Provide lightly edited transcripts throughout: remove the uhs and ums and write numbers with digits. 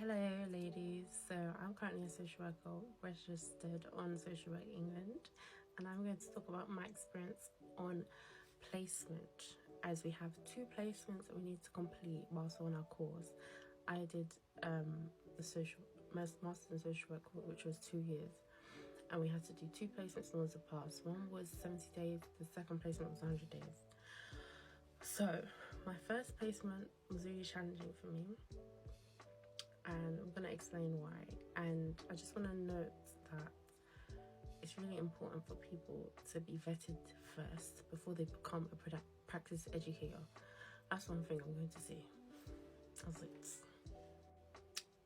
Hello ladies, so I'm currently a social worker registered on Social Work England, and I'm going to talk about my experience on placement, as we have 2 placements that we need to complete whilst on our course. I did the master in social work, which was 2 years, and we had to do 2 placements in order to pass. One was 70 days, the second placement was 100 days. So my first placement was really challenging for me, and I'm going to explain why. And I just want to note that it's really important for people to be vetted first before they become a practice educator. That's one thing I'm going to say.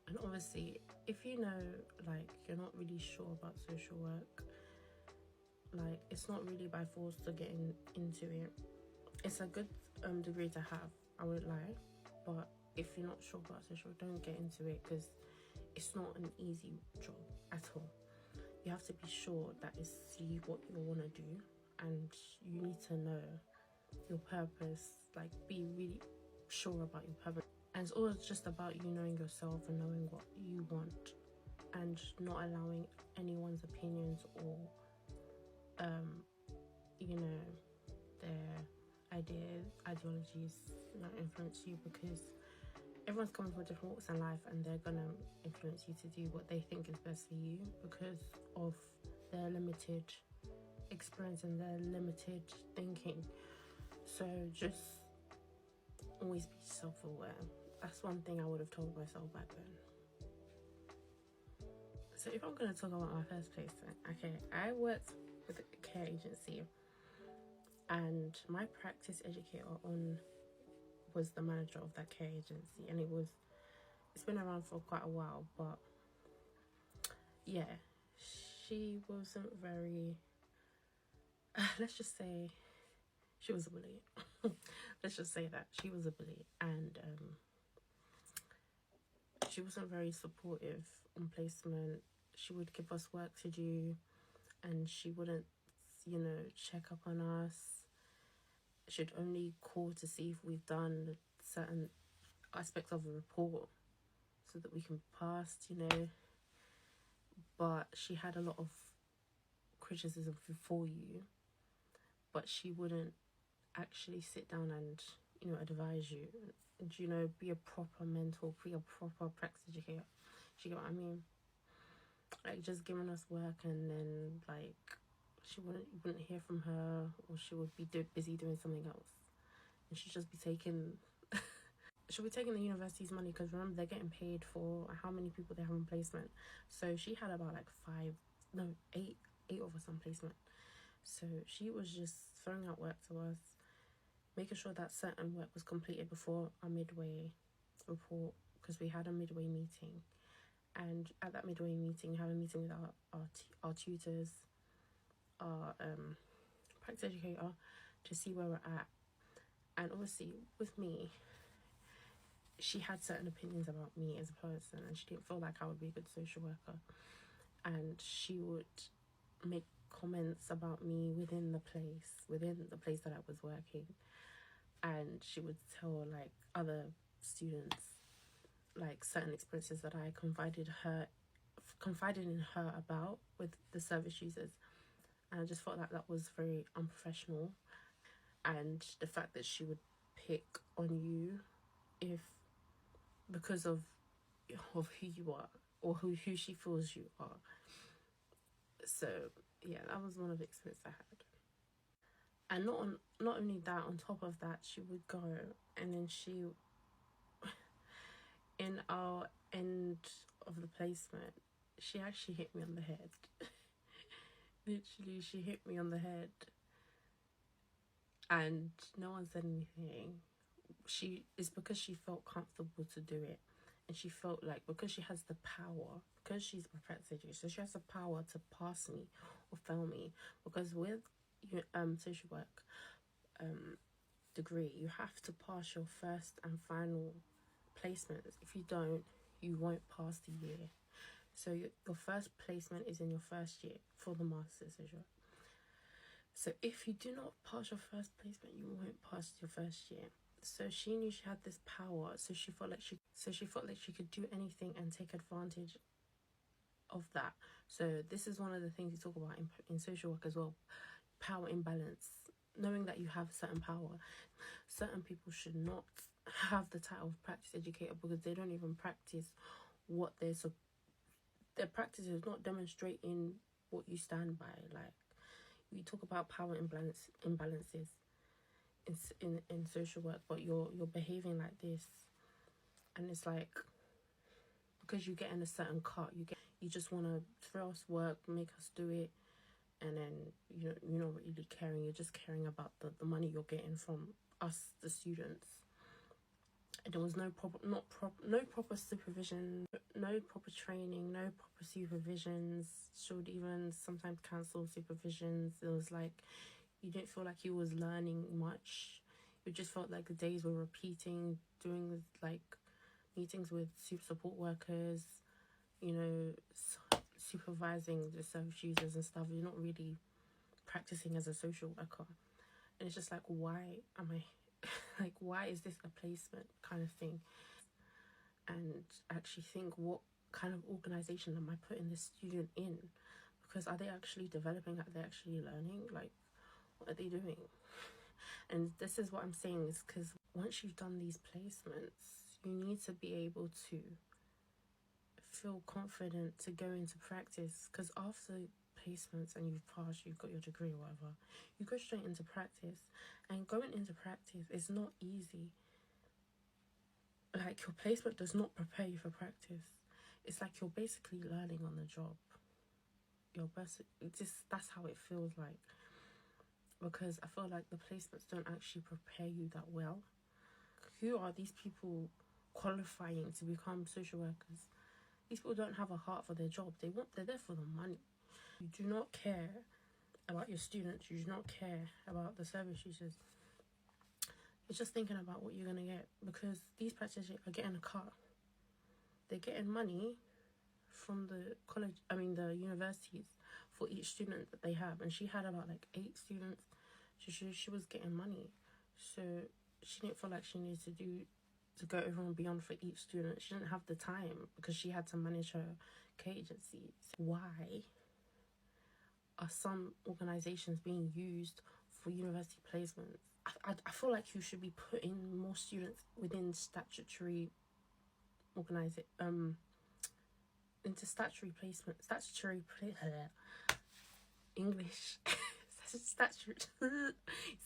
And obviously, if you know, like, you're not really sure about social work, like, it's not really by force to get into it. It's a good degree to have, I won't lie, but if you're not sure about social work, don't get into it, because it's not an easy job at all. You have to be sure that it's what you want to do, and you need to know your purpose, like be really sure about your purpose. And it's all just about you knowing yourself and knowing what you want, and not allowing anyone's opinions or their ideologies influence you, because everyone's coming from different walks in life, and they're gonna influence you to do what they think is best for you because of their limited experience and their limited thinking. So just always be self-aware. That's one thing I would have told myself back then. So if I'm going to talk about my first placement, okay, I worked with a care agency, and my practice educator was the manager of that care agency, and it's been around for quite a while, but yeah, she wasn't very let's just say she was a bully. Let's just say that she was a bully, and she wasn't very supportive on placement. She would give us work to do, and she wouldn't check up on us. She'd only call to see if we've done certain aspects of a report so that we can pass, but she had a lot of criticism for you, but she wouldn't actually sit down and advise you and be a proper mentor, be a proper practice educator. You get what I mean? Like, just giving us work, and then like you wouldn't hear from her, or she would be busy doing something else, and she'd just be taking she'll be taking the university's money, because remember, they're getting paid for how many people they have in placement. So she had about like eight of us on placement. So she was just throwing out work to us, making sure that certain work was completed before our midway report, because we had a midway meeting. And at that midway meeting, you have a meeting with our tutors, our practice educator, to see where we're at. And obviously, with me, she had certain opinions about me as a person, and she didn't feel like I would be a good social worker. And she would make comments about me within the place that I was working. And she would tell like other students like certain experiences that I confided in her about with the service users. And I just felt like that was very unprofessional. And the fact that she would pick on you because of who you are, or who she feels you are. So yeah, that was one of the experiences I had. And not only that, on top of that, she would go, and then in our end of the placement, she actually hit me on the head. Literally, she hit me on the head, and no one said anything. It's because she felt comfortable to do it, and she felt like, because she has the power, because she's a practice educator, so she has the power to pass me or fail me. Because with social work degree, you have to pass your first and final placements. If you don't, you won't pass the year. So your first placement is in your first year for the master's social work. So if you do not pass your first placement, you won't pass your first year. So she knew she had this power, so she felt like she So she felt like she could do anything and take advantage of that. So this is one of the things you talk about in social work as well. Power imbalance. Knowing that you have certain power. Certain people should not have the title of practice educator because they don't even practice what their practice is not demonstrating what you stand by. Like, we talk about power imbalances in social work, but you're behaving like this, and it's like, because you get in a certain cut, you just want to throw us work, make us do it, and then you're not really caring. You're just caring about the money you're getting from us, the students. And there was no proper supervision, no proper training, no proper supervisions. Should even sometimes cancel supervisions. It was like you didn't feel like you was learning much. You just felt like the days were repeating, doing like meetings with support workers, supervising the service users and stuff. You're not really practicing as a social worker. And it's just like, why am I like, why is this a placement kind of thing? And actually think, what kind of organization am I putting this student in? Because are they actually developing? Are they actually learning? Like, what are they doing? And this is what I'm saying, is because once you've done these placements, you need to be able to feel confident to go into practice. Because after placements and you've passed, you've got your degree or whatever, you go straight into practice. And going into practice is not easy. Like, your placement does not prepare you for practice. It's like you're basically learning on the job. That's how it feels like. Because I feel like the placements don't actually prepare you that well. Who are these people qualifying to become social workers? These people don't have a heart for their job. They're there for the money. You do not care about your students. You do not care about the service users. You're just thinking about what you're going to get, because these practitioners are getting a cut. They're getting money from the universities for each student that they have. And she had about like 8 students. She was getting money. So she didn't feel like she needed to go over and beyond for each student. She didn't have the time because she had to manage her agency. Why are some organizations being used for university placements? I feel like you should be putting more students within statutory into statutory placement, English, statutory,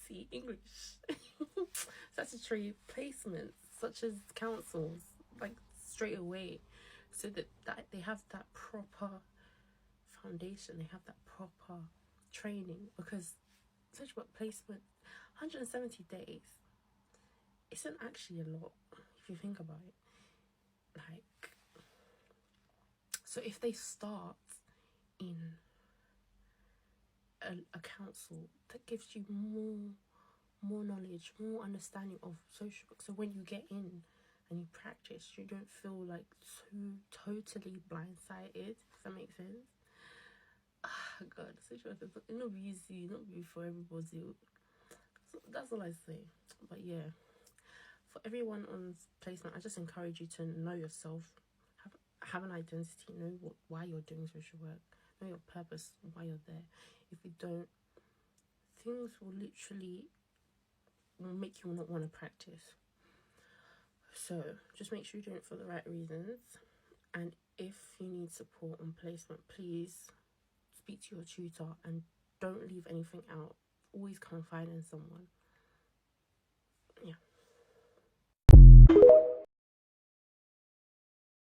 see, English, statutory placements, such as councils, like, straight away, so that they have that proper foundation, they have that proper training. Because social work placement, 170 days, isn't actually a lot if you think about it. Like, so if they start in a council, that gives you more knowledge, more understanding of social work. So when you get in and you practice, you don't feel like so totally blindsided, if that makes sense. God, social work is not easy, not be for everybody. So that's all I say. But yeah, for everyone on placement, I just encourage you to know yourself, have an identity, know why you're doing social work, know your purpose, why you're there. If you don't, things will literally make you not want to practice. So just make sure you're doing it for the right reasons. And if you need support on placement, please speak to your tutor and don't leave anything out. Always confide in someone. Yeah.